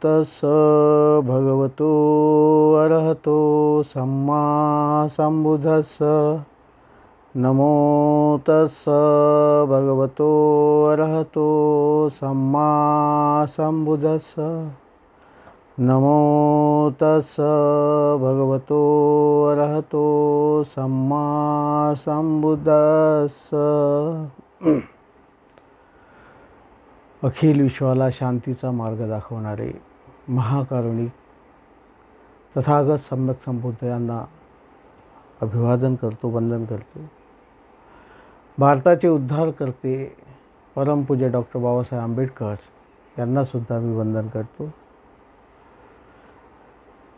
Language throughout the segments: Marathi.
तस् भगवतो अरहतो सम्मा संबुद्धस्स। नमो तस् भगवतो अरहतो सम्मा संबुद्धस्स। नमो तस् भगवतो अरहतो सम्मा संबुद्धस्स। अखिल विश्वाला शांतीचा मार्ग दाखवणारे महाकारुणिक तथागत सम्यक संबुद्ध यांना अभिवादन करतो, वंदन करतो। भारताचे उद्धार करते परमपूज्य डॉक्टर बाबासाहेब आंबेडकर यांना सुद्धा मी वंदन करतो।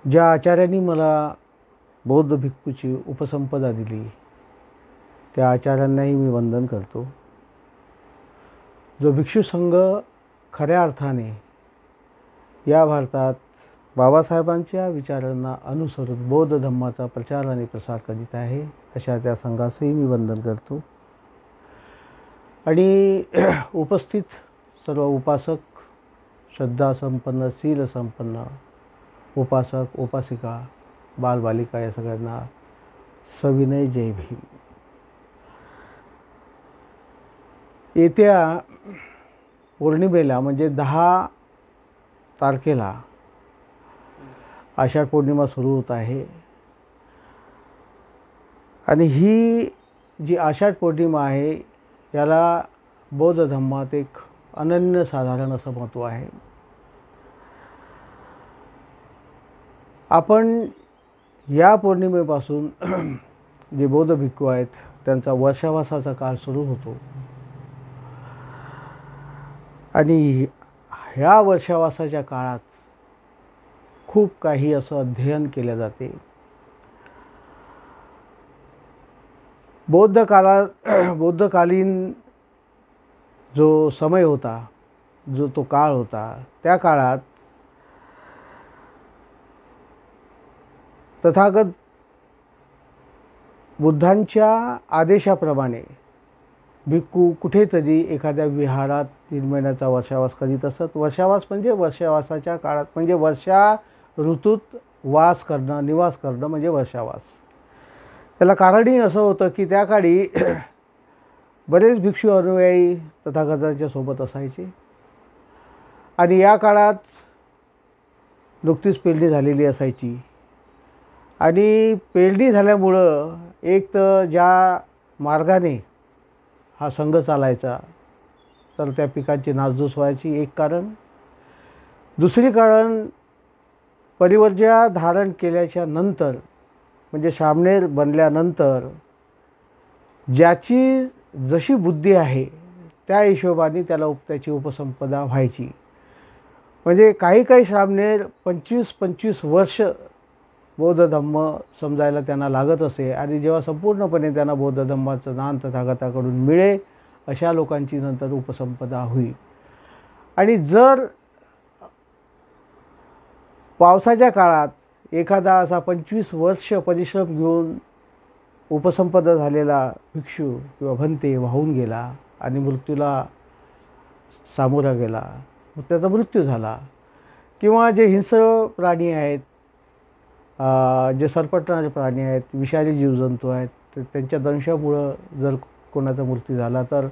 ज्या आचार्यांनी मला बौद्ध भिक्खूची उपसंपदा दिली त्या आचार्यांनाही मी वंदन करतो। जो भिक्षू संघ खऱ्या अर्थाने या भारतात बाबासाहेबांच्या विचारांना अनुसरून बौद्ध धम्माचा प्रचार आणि प्रसार करीत आहे अशा त्या संघासही मी वंदन करतो। आणि उपस्थित सर्व उपासक, श्रद्धासंपन्न, शीलसंपन्न उपासक, उपासिका, बालबालिका या सगळ्यांना सविनय जय भीम। येत्या पौर्णिमेला म्हणजे 10 तारखेला आषाढ पौर्णिमा सुरू होत आहे आणि ही जी आषाढ पौर्णिमा आहे याला बौद्ध धम्मात एक अनन्यसाधारण असं महत्त्व आहे। आपण या पौर्णिमेपासून जे बौद्ध भिक्खू आहेत त्यांचा वर्षावासाचा काळ सुरू होतो आणि ह्या वर्षावासाच्या काळात खूप काही असं अध्ययन केले जाते। बौद्धकालीन जो समय होता, जो तो काळ होता, त्या काळात तथागत बुद्धांच्या आदेशाप्रमाणे भिक्खू कुठेतरी एखाद्या विहारात 3 महिन्याचा वर्षावास करीत असत। वर्षावास म्हणजे वर्षावासाच्या काळात म्हणजे वर्षा ऋतूत वास करणं, निवास करणं म्हणजे वर्षावास। त्याला कारणही असं होतं की त्या काळी बरेच भिक्षू अनुयायी तथागतांच्या सोबत असायचे आणि या काळात नुकतीच पेरणी झालेली असायची आणि पेरणी झाल्यामुळं एक तर ज्या मार्गाने हा संघ चालायचा तर त्या पिकांची नासधूस व्हायची एक कारण। दुसरी कारण परिवर्ज्या धारण केल्याच्या नंतर म्हणजे सामनेर बनल्यानंतर ज्याची जशी बुद्धी आहे त्या हिशोबाने त्याला त्याची उपसंपदा व्हायची। म्हणजे काही सामनेर 25-25 वर्ष बौद्ध धम्म समजायला त्यांना लागत असे आणि जेव्हा संपूर्णपणे त्यांना बौद्ध धम्माचं ज्ञान तथागताकडून मिळे अशा लोकांची नंतर उपसंपदा होईल। आणि जर पावसाच्या काळात एखादा असा 25 वर्ष परिश्रम घेऊन उपसंपदा झालेला भिक्षू किंवा भंते वाहून गेला आणि मृत्यूला सामोरा गेला, मग त्याचा मृत्यू झाला, किंवा जे हिंस्र प्राणी आहेत, जे सरपटणारे प्राणी आहेत, विषारी जीवजंतू आहेत, त्यांच्या दंशामुळं जर कोणाचा मृत्यू झाला तर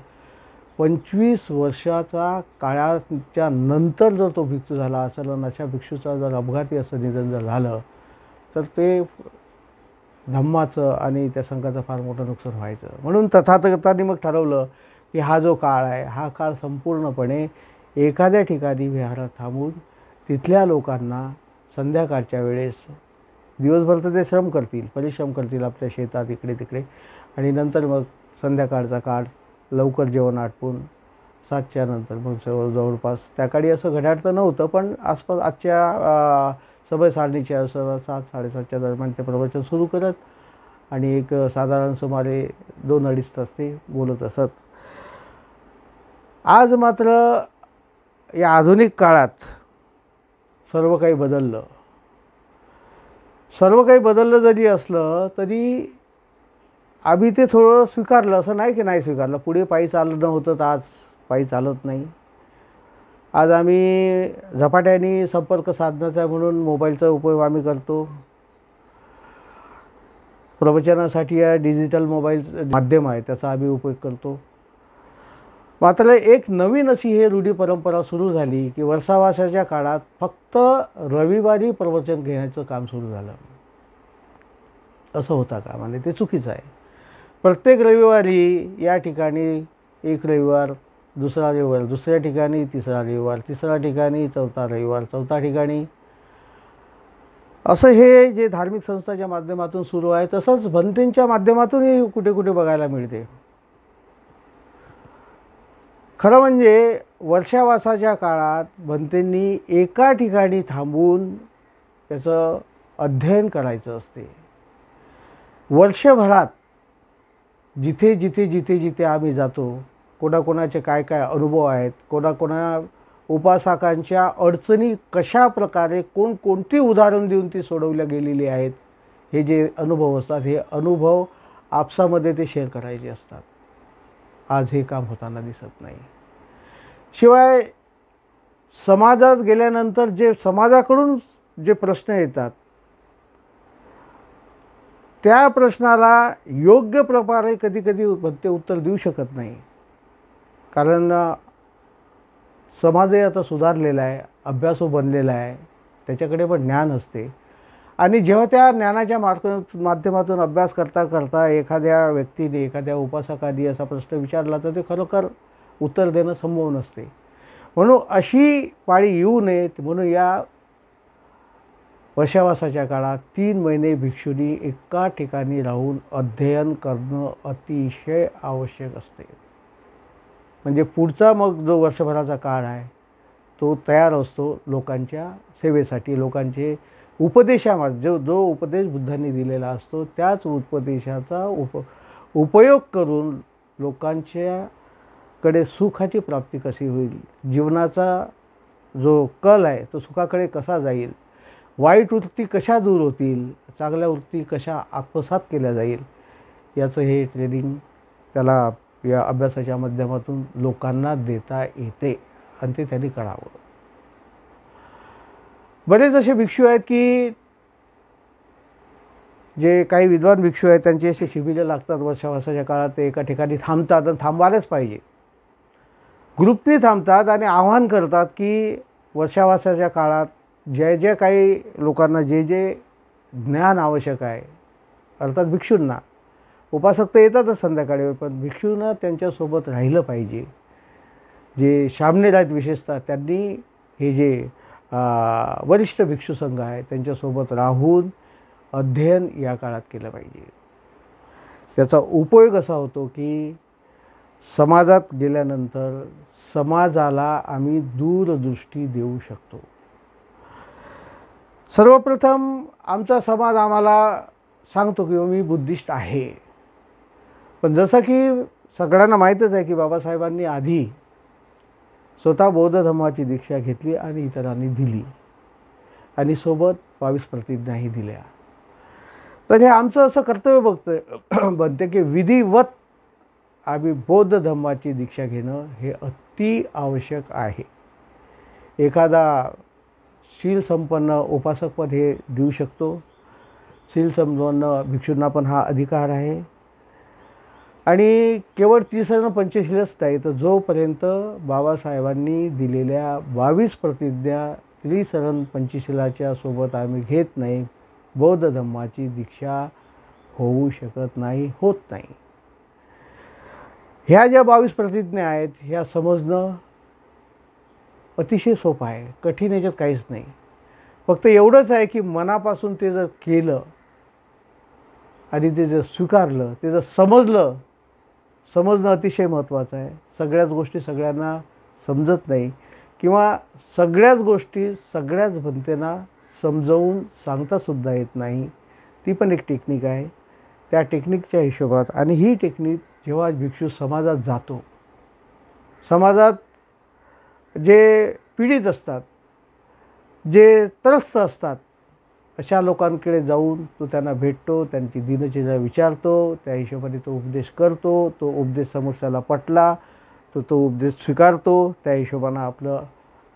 25 वर्षाचा काळाच्या नंतर जर तो भिक्षू झाला असेल आणि अशा भिक्षूचा जर अपघाती असं निधन जर झालं तर ते धम्माचं आणि त्या संघाचं फार मोठं नुकसान व्हायचं। म्हणून तथागतांनी मग ठरवलं की हा जो काळ आहे हा काळ संपूर्णपणे एखाद्या ठिकाणी विहारात थांबून तिथल्या लोकांना संध्याकाळच्या वेळेस, दिवसभर तर ते श्रम करतील, परिश्रम करतील आपल्या शेतात इकडे तिकडे, आणि नंतर मग संध्याकाळचा काळ लवकर जेवण आटपून 7च्या नंतर मग जवळपास त्या काळी असं घड्याळ तर नव्हतं पण आसपास आजच्या समय सारणीच्या 7-7:30च्या दरम्यान ते प्रवचन सुरू करत आणि एक साधारण सुमारे 2-2.5 तास ते बोलत असत। आज मात्र या आधुनिक काळात सर्व काही बदललं। सर्व काही बदललं जरी असलं तरी आम्ही ते थोडं स्वीकारलं, असं नाही की नाही स्वीकारलं। पुढे पायी चालणं होतं तर आज पायी चालत नाही। आज आम्ही झपाट्याने संपर्क साधण्याचा म्हणून मोबाईलचा उपयोग आम्ही करतो. प्रवचनासाठी या डिजिटल मोबाईल माध्यम आहे त्याचा आम्ही उपयोग करतो. मात्र एक नवीन अशी हे रूढी परंपरा सुरू झाली की वर्षावासाच्या काळात फक्त रविवारी प्रवचन घेण्याचं काम सुरू झालं. असं होता का? म्हणजे ते चुकीचं आहे. प्रत्येक रविवारी या ठिकाणी एक रविवार, दुसरा रविवार, दुसऱ्या ठिकाणी तिसरा रविवार, तिसऱ्या ठिकाणी चौथा रविवार, चौथा ठिकाणी असं हे जे धार्मिक संस्थांच्या माध्यमातून सुरू आहे तसंच भंतेंच्या माध्यमातूनही कुठे कुठे बघायला मिळते. खरं म्हणजे वर्षावासाच्या काळात भंतेंनी एका ठिकाणी थांबून त्याचं अध्ययन करायचं असते. वर्षभरात जिथे जिथे जिथे जिथे आम्ही जातो, कोणाकोणाचे काय काय अनुभव आहेत, कोणाकोणा उपासकांच्या अडचणी कशा प्रकारे कोणकोणती उदाहरण देऊन ती सोडवल्या गेलेली आहेत, हे जे अनुभव असतात हे अनुभव आपसामध्ये ते शेअर करायचे असतात. आज हे काम होताना दिसत नाही. शिवाय समाजात गेल्यानंतर जे समाजाकडून जे प्रश्न येतात त्या प्रश्नाला योग्य प्रकारे कधी कधी ते उत्तर देऊ शकत नाही. कारण समाजही आता सुधारलेला आहे, अभ्यासू बनलेला आहे, त्याच्याकडे पण ज्ञान असते. आणि जेव्हा त्या ज्ञानाच्या माध्यमातून अभ्यास करता करता एखाद्या व्यक्तीने, एखाद्या उपासकाने असा प्रश्न विचारला तर ते खरोखर उत्तर देणं संभव नसते. म्हणून अशी पाळी येऊ नये म्हणून या वर्षावासाच्या काळात 3 महिने भिक्षुनी एका ठिकाणी राहून अध्ययन करणं अतिशय आवश्यक असते. म्हणजे पुढचा मग जो वर्षभराचा काळ आहे तो तयार असतो लोकांच्या सेवेसाठी. लोकांचे उपदेशामध्ये जो उपदेश बुद्धांनी दिलेला असतो त्याच उपदेशाचा उपयोग करून लोकांच्याकडे सुखाची प्राप्ती कशी होईल, जीवनाचा जो कल आहे तो सुखाकडे कसा जाईल, वाईट वृत्ती कशा दूर होतील, चांगल्या वृत्ती कशा आत्मसात केल्या जाईल, याचं हे ट्रेनिंग त्याला या अभ्यासाच्या माध्यमातून लोकांना देता येते आणि ते त्यांनी करावं. बरेच असे भिक्षू आहेत की जे काही विद्वान भिक्षू आहेत त्यांची असे शिबिरे लागतात वर्षावासाच्या काळात. ते एका ठिकाणी थांबतात आणि थांबायलाच पाहिजे. ग्रुपने थांबतात आणि आवाहन करतात की वर्षावासाच्या काळात जे काही लोकांना जे ज्ञान आवश्यक आहे, अर्थात भिक्षूंना, उपासक तर येतातच संध्याकाळी, पण भिक्षूंना त्यांच्यासोबत राहिलं पाहिजे. जे सामनेर आहेत विशेषतः त्यांनी हे जे वरिष्ठ भिक्षू संघ आहे त्यांच्यासोबत राहून अध्ययन या काळात केलं पाहिजे. त्याचा उपयोग असा होतो की समाजात गेल्यानंतर समाजाला आम्ही दूरदृष्टी देऊ शकतो. सर्वप्रथम आमचा समाज आम्हाला सांगतो की मी बुद्धिस्ट आहे, पण जसं की सगळ्यांना माहीतच आहे की बाबासाहेबांनी आधी स्वतः बौद्ध धर्माची दीक्षा घेतली आणि इतरांनी दिली आणि सोबत 22 प्रतिज्ञाही दिल्या. तर हे आमचं असं कर्तव्य बनते की विधिवत आम्ही बौद्ध धर्माची दीक्षा घेणं हे अति आवश्यक आहे. एखादा शील संपन्न उपासकपद हे देऊ शकतो. शील संपन्न भिक्षूंना पण हा अधिकार आहे. आणि केवळ 30 आणि पंचशीलच नाही, तर जोपर्यंत बाबासाहेबांनी दिलेल्या 22 प्रतिज्ञा त्रिसरण पंचशीलाच्या सोबत आम्ही घेत नाही, बौद्ध धर्माची दीक्षा होऊ शकत नाही, होत नाही. ह्या ज्या 22 प्रतिज्ञा आहेत ह्या समजणं अतिशय सोपं आहे, कठीण याच्यात काहीच नाही. फक्त एवढंच आहे की मनापासून ते जर केलं आणि ते जर स्वीकारलं, ते जर समजणं अतिशय महत्त्वाचं आहे. सगळ्याच गोष्टी सगळ्यांना समजत नाही किंवा सगळ्याच गोष्टी सगळ्याच भंतेंना समजावून सांगतासुद्धा येत नाही. ती पण एक टेक्निक आहे. त्या टेक्निकच्या हिशोबात आणि ही टेक्निक जेव्हा भिक्षू समाजात जातो, समाजात जे पीडित असतात, जे त्रस्त असतात, अशा लोकांकडे जाऊन तो त्यांना भेटतो, त्यांची दिनचर्या विचारतो, त्या हिशोबाने तो उपदेश करतो. तो उपदेश समोरच्याला पटला तर तो उपदेश स्वीकारतो, त्या हिशोबानं आपलं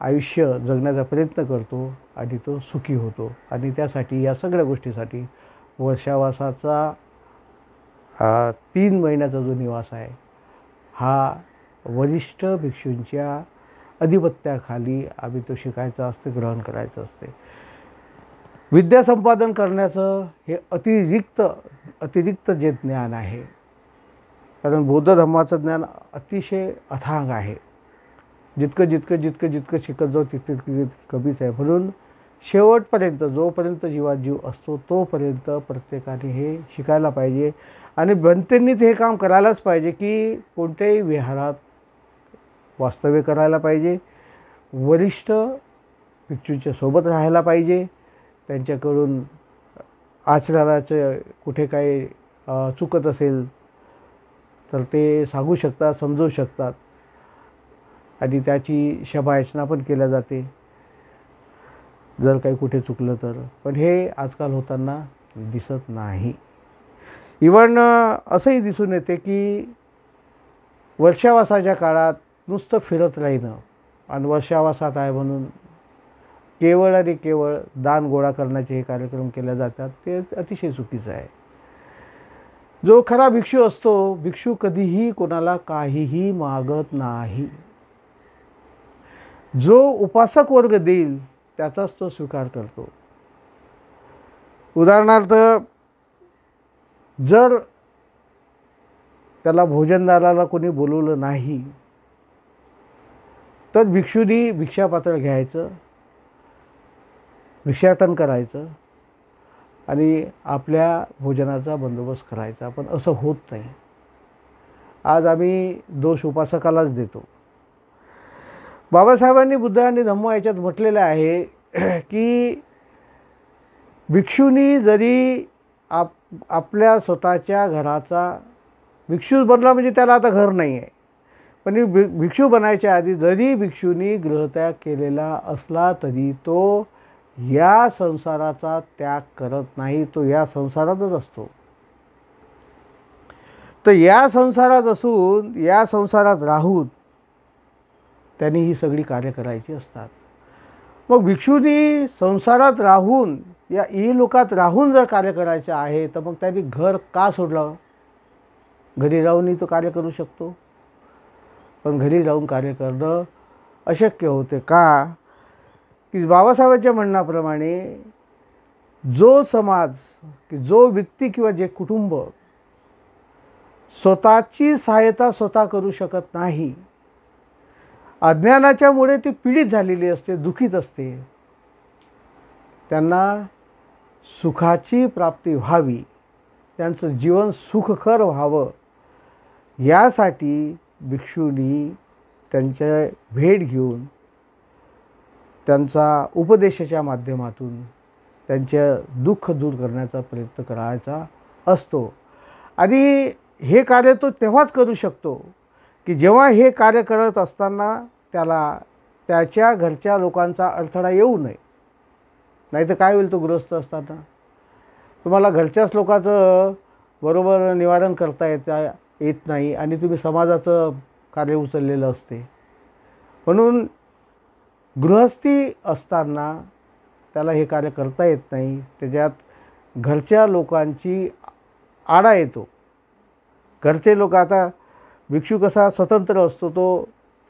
आयुष्य जगण्याचा प्रयत्न करतो आणि तो सुखी होतो. आणि त्यासाठी या सगळ्या गोष्टीसाठी वर्षावासाचा 3 महिन्याचा जो निवास आहे हा वरिष्ठ भिक्षूंच्या अधिपत्याखाली आम्ही तो शिकायचा असते, ग्रहण करायचं असते. विद्या संपादन करण्याचं हे अतिरिक्त जे ज्ञान आहे, कारण बौद्ध धर्माचं ज्ञान अतिशय अथांग आहे. जितकं शिकत जाऊ तितकं कमीच आहे. म्हणून शेवटपर्यंत जोपर्यंत जीवात जीव असतो तोपर्यंत प्रत्येकाने हे शिकायला पाहिजे. आणि भंतेंनी हे काम करायलाच पाहिजे की कोणत्याही विहारात वास्तव्य करायला पाहिजे, वरिष्ठ भिक्षूंच्या सोबत राहायला पाहिजे, त्यांच्याकडून आचरणाचं कुठे काही चुकत असेल तर ते सांगू शकतात, समजवू शकतात आणि त्याची क्षमायाचना पण केल्या जाते जर काही कुठे चुकलं तर. पण हे आजकाल होताना दिसत नाही. इवन असंही दिसून येते की वर्षावासाच्या काळात नुसतं फिरत राहिणं आणि वर्षावासात आहे म्हणून केवळ आणि केवळ दान गोळा करण्याचे हे कार्यक्रम केले जातात, ते अतिशय चुकीचं आहे. जो खरा भिक्षू असतो, भिक्षू कधीही कोणाला काहीही मागत नाही. जो उपासक वर्ग देईल त्याचाच तो स्वीकार करतो. उदाहरणार्थ, जर त्याला भोजनदाराला कोणी बोलवलं नाही तर भिक्षूनी भिक्षापात्र घ्यायचं, भिक्षाटन करायचं आणि आपल्या भोजनाचा बंदोबस्त करायचा. पण असं होत नाही. आज आम्ही दोष उपासकालाच देतो. बाबासाहेबांनी बुद्ध आणि धम्म याच्यात म्हटलेलं आहे की भिक्षूंनी जरी आपल्या स्वतःच्या घराचा भिक्षू बनला म्हणजे त्याला आता घर नाही आहे, पण भिक्षू बनायच्या आधी जरी भिक्षूंनी गृहत्याग केलेला असला तरी तो या संसाराचा त्याग करत नाही, तो या संसारातच असतो. तर या संसारात असून या संसारात राहून त्यांनी ही सगळी कार्य करायची असतात. मग भिक्षूंनी संसारात राहून या इहलोकात राहून जर कार्य करायचं आहे तर मग त्यांनी घर का सोडलं? घरी राहूनही तो कार्य करू शकतो, पण घरी राहून कार्य करणं अशक्य होते. का? की बाबासाहेबांच्या म्हणण्याप्रमाणे जो समाज, की जो व्यक्ती किंवा जे कुटुंब स्वतःची सहायता स्वतः करू शकत नाही, अज्ञानाच्यामुळे ती पीडित झालेली असते, दुःखीत असते, त्यांना सुखाची प्राप्ती व्हावी, त्यांचं जीवन सुखकर व्हावं यासाठी भिक्षूंनी त्यांच्या भेट घेऊन त्यांचा उपदेशाच्या माध्यमातून त्यांचे दुःख दूर करण्याचा प्रयत्न करायचा असतो. आणि हे कार्य तो तेव्हाच करू शकतो की जेव्हा हे कार्य करत असताना त्याला त्याच्या घरच्या लोकांचा अडथळा येऊ नये. नाही तर काय होईल, तो गृहस्थ असताना तुम्हाला घरच्याच लोकांचं बरोबर निवारण करता येत नाही आणि तुम्ही समाजाचं कार्य उचललेलं असते. म्हणून गृहस्थी असताना त्याला हे कार्य करता येत नाही, त्याच्यात घरच्या लोकांची आडा येतो. घरचे लोक, आता भिक्षू कसा स्वतंत्र असतो, तो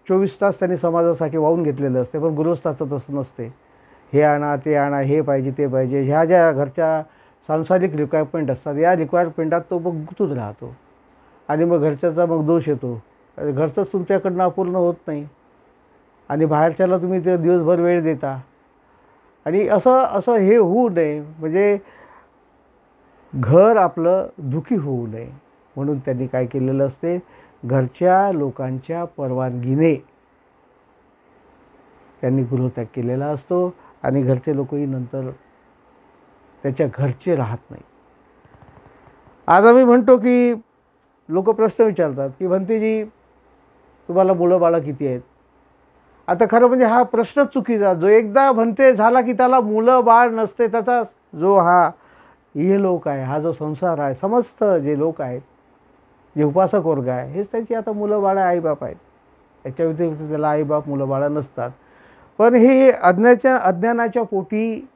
24 तास त्यांनी समाजासाठी वाहून घेतलेलं असते, पण गृहस्थाचं तसं नसते. हे आणा, ते आणा, हे पाहिजे, ते पाहिजे, ह्या ज्या घरच्या सांसारिक रिक्वायरमेंट असतात या रिक्वायरमेंटात तो मग गुंतून राहतो आणि मग घरच्याचा मग दोष येतो. घरचंच तुमच्याकडनं अपूर्ण होत नाही आणि बाहेरच्याला तुम्ही ते दिवसभर वेळ देता. आणि असं हे होऊ नये, म्हणजे घर आपलं दुःखी होऊ नये म्हणून त्यांनी काय केलेलं असते, घरच्या लोकांच्या परवानगीने त्यांनी गृहत्याग केलेला असतो आणि घरचे लोकही नंतर त्याच्या घरचे राहत नाही. आज आम्ही म्हणतो की लोक प्रश्न विचारतात की भंतेजी तुम्हाला मुलं बाळं किती आहेत? आता खरं म्हणजे हा प्रश्नच चुकीचा. जो एकदा भंते झाला की त्याला मुलं बाळ नसते, त्याचा जो हा इहलोक आहे, हा जो संसार आहे, समस्त जे लोक आहेत, जे उपासक वर्ग आहे, हेच त्यांची आता मुलं बाळं आईबाप आहेत. याच्या व्यतिरिक्त त्याला आईबाप मुलं बाळं नसतात. पण हे अज्ञानाच्या पोटी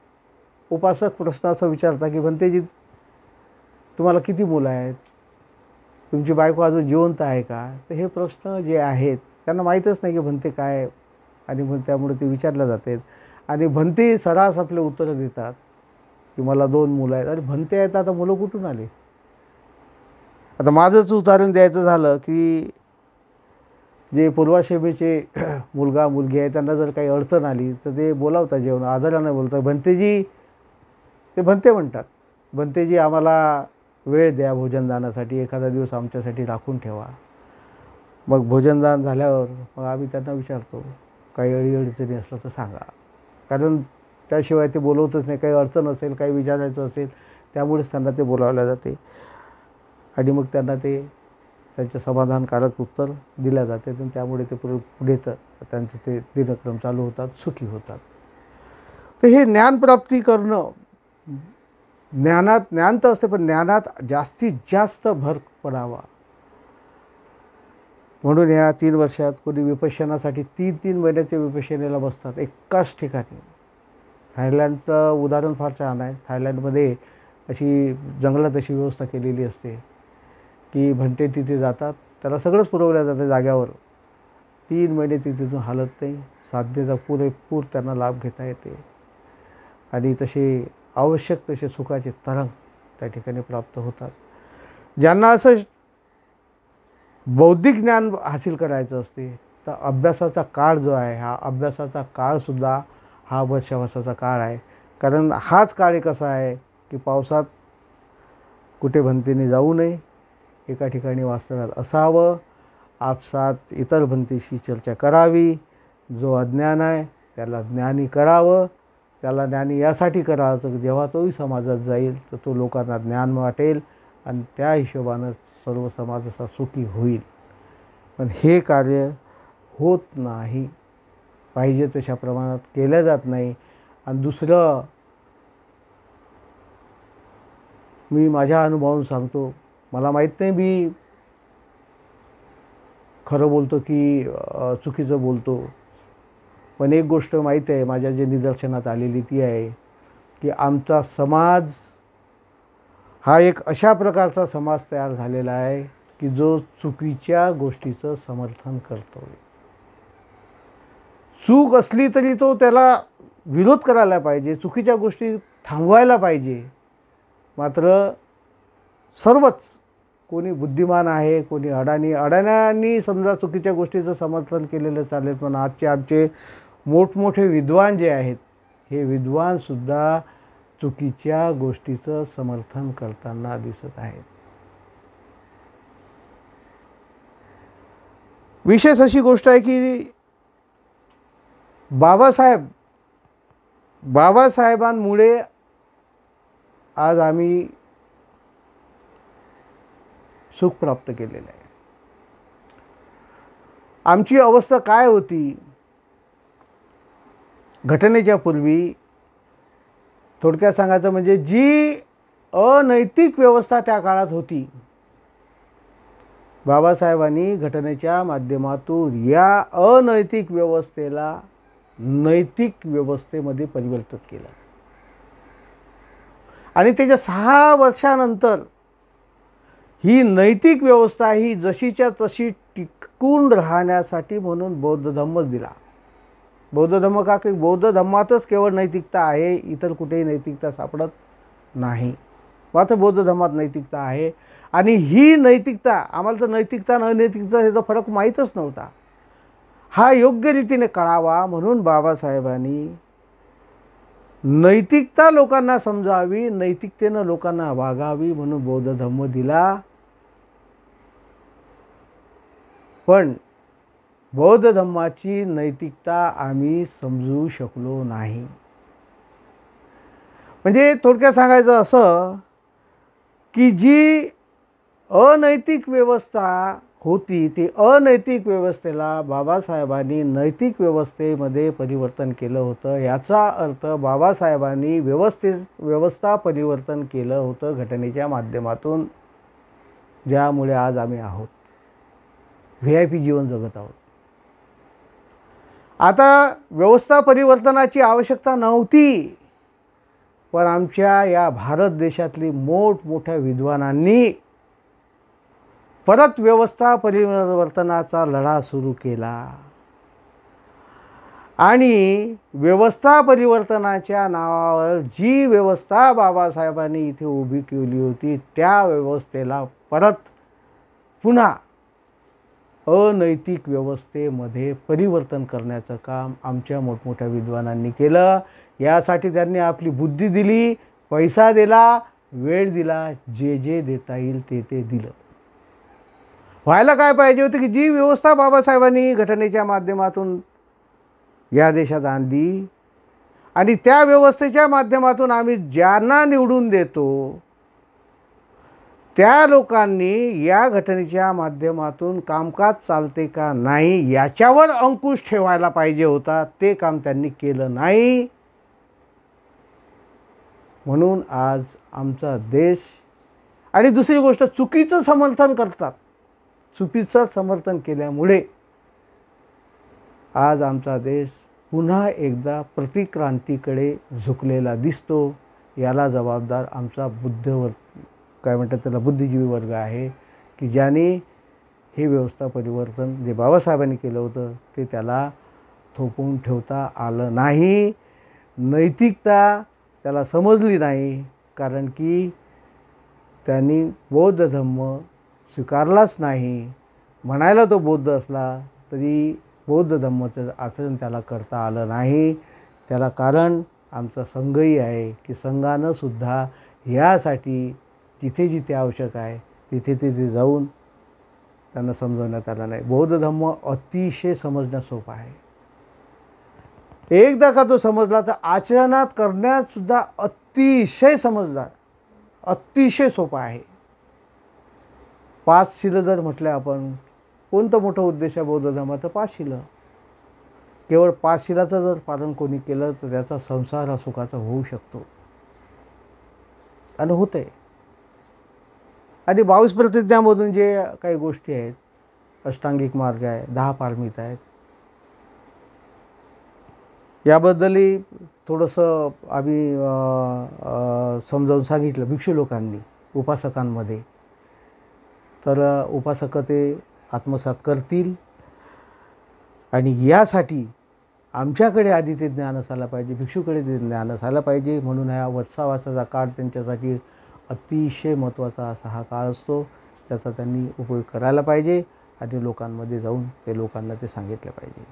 उपासक प्रश्न असा विचारता की भंतेजी, तुम्हाला किती मुलं आहेत, तुमची बायको अजून जिवंत आहे का? तर हे प्रश्न जे आहेत त्यांना माहीतच नाही की भंते काय, आणि मग त्यामुळे ते विचारले जातात. आणि भंते सर्रास आपले उत्तरं देतात की मला 2 मुलं आहेत. अरे भंते आहेत, आता मुलं कुठून आली? आता माझंच उदाहरण द्यायचं झालं की जे पूर्वाश्रमीचे मुलगा मुलगी आहे त्यांना जर काही अडचण आली तर ते बोलावतात, जेवण आदरानं बोलतात, भंतेजी. ते भंते म्हणतात, भंतेजी आम्हाला वेळ द्या भोजनदानासाठी, एखादा दिवस आमच्यासाठी राखून ठेवा. मग भोजनदान झाल्यावर मग आम्ही त्यांना विचारतो, काही अडीअडचणी असलं तर सांगा, कारण त्याशिवाय ते बोलवतच नाही. काही अडचण असेल, काही विचारायचं असेल, त्यामुळेच त्यांना ते बोलावले जाते. आणि मग त्यांना ते त्यांचं समाधानकारक उत्तर दिल्या जाते आणि त्यामुळे ते पुढेच त्यांचं ते दिनक्रम चालू होतात, सुखी होतात. तर हे ज्ञानप्राप्ती करणं, ज्ञान तर असते, पण ज्ञानात जास्तीत जास्त भर पडावा म्हणून या 3 वर्षात कोणी विपश्यनासाठी 3-3 महिन्याच्या विपश्यनेला बसतात एकाच ठिकाणी. थायलंडचं उदाहरण फार छान आहे. थायलंडमध्ये अशी जंगलात अशी व्यवस्था केलेली असते की भंते तिथे जातात, त्याला सगळंच पुरवलं जातं जाग्यावर. 3 महिने ते तिथून हालत नाही, साधनेचा पुरेपूर त्यांना लाभ घेता येते. आणि तसे आवश्यक तसे सुखाचे तरंग त्या ठिकाणी प्राप्त होतात. ज्यांना असं बौद्धिक ज्ञान हासिल करायचं असते तर अभ्यासाचा काळ जो आहे, हा अभ्यासाचा काळसुद्धा हा वर्षावासाचा काळ आहे. कारण हाच काळ एक असा आहे की पावसात कुठे भंतेने जाऊ नये, एका ठिकाणी वास्तव्यात असावं, आपसात इतर भंतेशी चर्चा करावी. जो अज्ञान आहे त्याला ज्ञानी करावं. त्याला ज्ञानी यासाठी करावं की जेव्हा तोही समाजात जाईल तर तो लोकांना ज्ञान वाटेल आणि त्या हिशोबानं सर्व समाज असा सुखी होईल. पण हे कार्य होत नाही, पाहिजे तशा प्रमाणात केलं जात नाही. आणि दुसरं, मी माझ्या अनुभवावरून सांगतो, मला माहीत नाही मी खरं बोलतो की चुकीचं बोलतो, पण एक गोष्ट माहीत आहे माझ्या जे निदर्शनात आलेली ती आहे की आमचा समाज हा एक अशा प्रकारचा समाज तयार झालेला आहे की जो चुकीच्या गोष्टीचं समर्थन करतो. चूक असली तरी तो त्याला विरोध करायला पाहिजे, चुकीच्या गोष्टी थांबवायला पाहिजे. मात्र सर्वच, कोणी बुद्धिमान आहे, कोणी अडाण्यांनी समजा चुकीच्या गोष्टीचं समर्थन केलेलं चालेल, पण आमचे मोठमोठे विद्वान जे आहेत, हे विद्वानसुद्धा चुकीच्या गोष्टीचं समर्थन करताना दिसत आहेत. विशेष अशी गोष्ट आहे की बाबासाहेबांमुळे आज आम्ही सुख प्राप्त केलेलं आहे. आमची अवस्था काय होती घटनेच्या पूर्वी, थोडक्यात सांगायचं म्हणजे जी अनैतिक व्यवस्था त्या काळात होती, बाबासाहेबांनी घटनेच्या माध्यमातून या अनैतिक व्यवस्थेला नैतिक व्यवस्थेमध्ये परिवर्तित केलं. आणि त्याच्या 6 वर्षानंतर ही नैतिक व्यवस्था ही जशीच्या तशी टिकून राहण्यासाठी म्हणून बौद्ध धम्मच दिला. बौद्ध धम्म का? की बौद्ध धम्मातच केवळ नैतिकता आहे, इतर कुठेही नैतिकता सापडत नाही. मात्र बौद्ध धर्मात नैतिकता आहे. आणि ही नैतिकता, आम्हाला तर नैतिकता आणि अनैतिकता याचा फरक माहीतच नव्हता. हा योग्य रीतीने कळावा म्हणून बाबासाहेबांनी नैतिकता लोकांना समजावी, नैतिकतेनं लोकांना वागावी म्हणून बौद्ध धम्म दिला. पण बौद्ध धम्माची नैतिकता आम्ही समजू शकलो नाही. म्हणजे थोडक्यात सांगायचं असं की जी अनैतिक व्यवस्था होती, ती अनैतिक व्यवस्थेला बाबासाहेबांनी नैतिक व्यवस्थेमध्ये परिवर्तन केलं होतं. याचा अर्थ बाबासाहेबांनी व्यवस्था परिवर्तन केलं होतं घटनेच्या माध्यमातून, ज्यामुळे आज आम्ही आहोत, VIP जीवन जगत आहोत. आता व्यवस्था परिवर्तनाची आवश्यकता नव्हती, पण आमच्या या भारत देशातली मोठमोठ्या विद्वानांनी परत व्यवस्था परिवर्तनाचा लढा सुरू केला आणि व्यवस्था परिवर्तनाच्या नावावर जी व्यवस्था बाबासाहेबांनी इथे उभी केली होती त्या व्यवस्थेला परत पुन्हा अनैतिक व्यवस्थेमध्ये परिवर्तन करण्याचं काम आमच्या मोठमोठ्या विद्वानांनी केलं। यासाठी त्यांनी आपली बुद्धी दिली, पैसा दिला, वेळ दिला, जे जे देता येईल ते ते दिलं। व्हायला काय पाहिजे होतं की जी व्यवस्था बाबासाहेबांनी घटनेच्या माध्यमातून या देशात आणली आणि त्या व्यवस्थेच्या माध्यमातून आम्ही ज्यांना निवडून देतो त्या लोकांनी या घटनेच्या माध्यमातून कामकाज चालते का नाही याच्यावर अंकुश ठेवायला पाहिजे होता, ते काम त्यांनी केलं नाही। म्हणून आज आमचा देश आणि दुसरी गोष्ट चुकीचं समर्थन करतात, चुकीचं समर्थन केल्यामुळे आज आमचा देश पुन्हा एकदा प्रतिक्रांतीकडे झुकलेला दिसतो। याला जबाबदार आमचा काय म्हणतात त्याला बुद्धिजीवी वर्ग आहे की ज्याने हे व्यवस्था परिवर्तन जे बाबासाहेबांनी केलं होतं ते त्याला थोपवून ठेवता आलं नाही। नैतिकता त्याला समजली नाही, कारण की त्यांनी बौद्ध धम्म स्वीकारलाच नाही। म्हणायला तो बौद्ध असला तरी बौद्ध धम्माचं आचरण त्याला करता आलं नाही। त्याला कारण आमचा संघही आहे की संघानं सुद्धा यासाठी जिथे जिथे आवश्यक आहे तिथे तिथे जाऊन त्यांना समजवण्यात आलं नाही। बौद्ध धम्म अतिशय समजणं सोपं आहे, एकदा का तो समजला तर आचरणात करण्यात सुद्धा अतिशय समजदार, अतिशय सोपं आहे। 5 शीलं जर म्हटलं आपण, कोणतं मोठं उद्देश आहे बौद्ध धर्माचं? 5 शीलं। केवळ 5 शीलाचं जर पालन कोणी केलं तर त्याचा संसार हा सुखाचा होऊ शकतो आणि होते। आणि 22 प्रतिज्ञांमधून जे काही गोष्टी आहेत, अष्टांगिक मार्ग आहे, 10 पारमिता आहेत, याबद्दलही थोडंसं आम्ही समजावून सांगितलं भिक्षू लोकांनी उपासकांमध्ये, तर उपासक ते आत्मसात करतील। आणि यासाठी आमच्याकडे आधी ते ज्ञान असायला पाहिजे, भिक्षूकडे ते ज्ञान असायला पाहिजे। म्हणून हा वत्सावासाचा काळ त्यांच्यासाठी अतिशय महत्त्वाचा असा हा काळ असतो, त्याचा त्यांनी उपयोग करायला पाहिजे आणि लोकांमध्ये जाऊन ते लोकांना ते सांगितलं पाहिजे।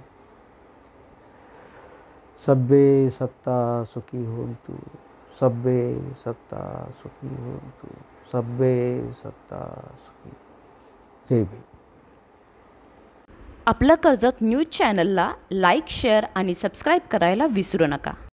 सब्बे सत्ता सुखी होंतु, सब्बे सत्ता सुखी होंतु, सब्बे सत्ता सुखी। जय भीम। आपलं कर्जत न्यूज चॅनलला लाईक, शेअर आणि सबस्क्राईब करायला विसरू नका।